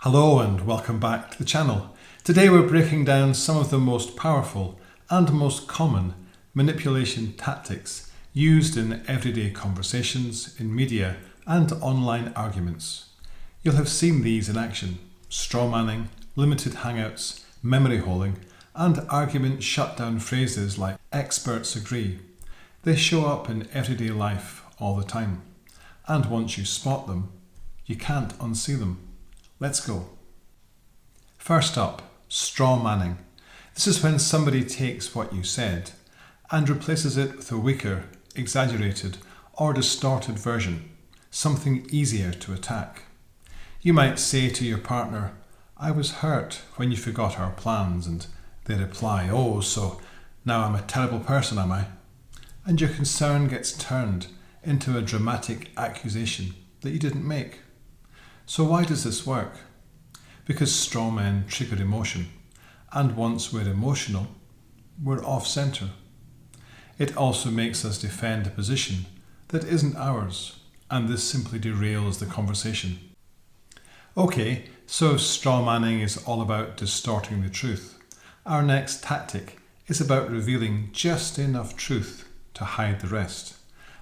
Hello and welcome back to the channel. Today we're breaking down some of the most powerful and most common manipulation tactics used in everyday conversations, in media and online arguments. You'll have seen these in action: strawmanning, limited hangouts, memory holding and argument-shutdown phrases like experts agree. They show up in everyday life all the time, and once you spot them, you can't unsee them. Let's go. First up, strawmanning. This is when somebody takes what you said and replaces it with a weaker, exaggerated or distorted version, something easier to attack. You might say to your partner, "I was hurt when you forgot our plans," and they reply, "Oh, so now I'm a terrible person, am I?" And your concern gets turned into a dramatic accusation that you didn't make. So why does this work? Because straw men trigger emotion, and once we're emotional, we're off-centre. It also makes us defend a position that isn't ours, and this simply derails the conversation. Okay, so if straw manning is all about distorting the truth, our next tactic is about revealing just enough truth to hide the rest.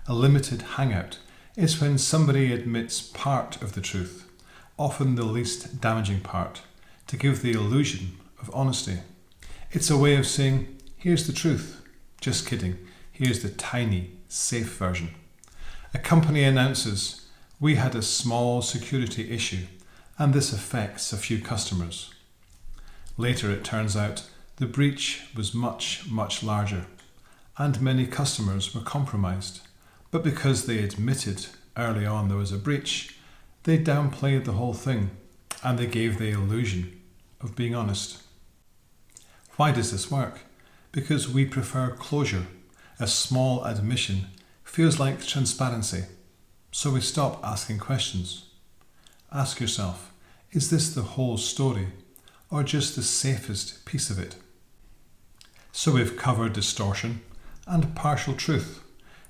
A limited hangout is when somebody admits part of the truth, often the least damaging part, to give the illusion of honesty. It's a way of saying, here's the truth. Just kidding, here's the tiny, safe version. A company announces, "We had a small security issue and this affects a few customers." Later it turns out the breach was much, much larger and many customers were compromised. But because they admitted early on there was a breach, they downplayed the whole thing and they gave the illusion of being honest. Why does this work? Because we prefer closure. A small admission feels like transparency, so we stop asking questions. Ask yourself, is this the whole story or just the safest piece of it? So we've covered distortion and partial truth.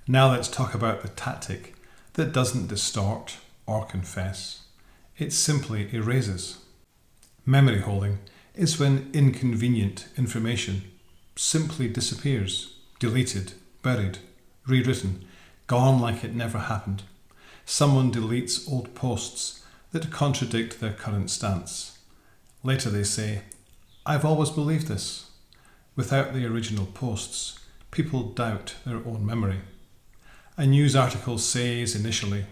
Now let's talk about the tactic that doesn't distort or confess. It simply erases. Memory holding is when inconvenient information simply disappears, deleted, buried, rewritten, gone like it never happened. Someone deletes old posts that contradict their current stance. Later they say, "I've always believed this." Without the original posts, people doubt their own memory. A news article says initially,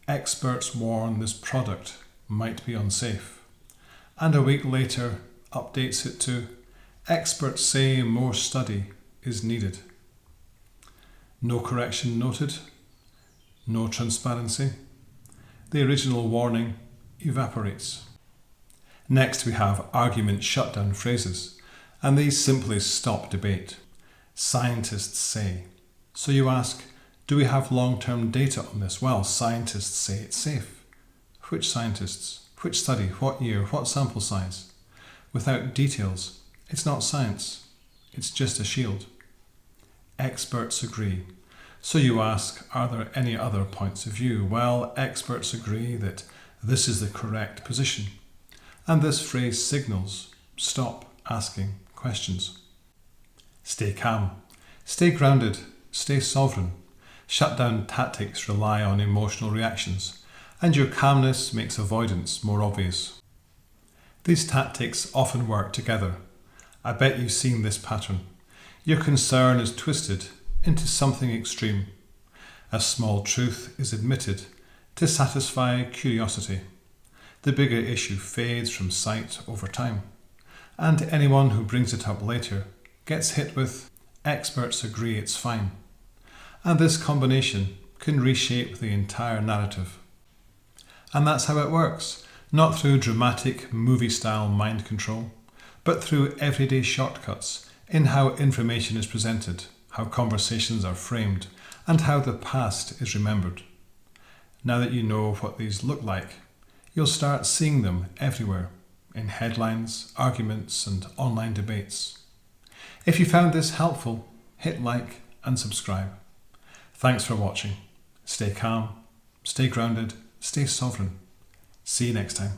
"Experts warn this product might be unsafe," and a week later updates it to, "Experts say more study is needed." No correction noted, no transparency. The original warning evaporates. Next we have argument-shutdown phrases, and these simply stop debate. Scientists say. So you ask, do we have long-term data on this? Well, scientists say it's safe. Which scientists? Which study? What year? What sample size? Without details, it's not science. It's just a shield. Experts agree. So you ask, are there any other points of view? Well, experts agree that this is the correct position. And this phrase signals, stop asking questions. Stay calm. Stay grounded. Stay sovereign. Shutdown tactics rely on emotional reactions, and your calmness makes avoidance more obvious. These tactics often work together. I bet you've seen this pattern. Your concern is twisted into something extreme. A small truth is admitted to satisfy curiosity. The bigger issue fades from sight over time, and anyone who brings it up later gets hit with, "Experts agree it's fine." And this combination can reshape the entire narrative. And that's how it works, not through dramatic movie-style mind control, but through everyday shortcuts in how information is presented, how conversations are framed, and how the past is remembered. Now that you know what these look like, you'll start seeing them everywhere, in headlines, arguments, and online debates. If you found this helpful, hit like and subscribe. Thanks for watching. Stay calm, stay grounded, stay sovereign. See you next time.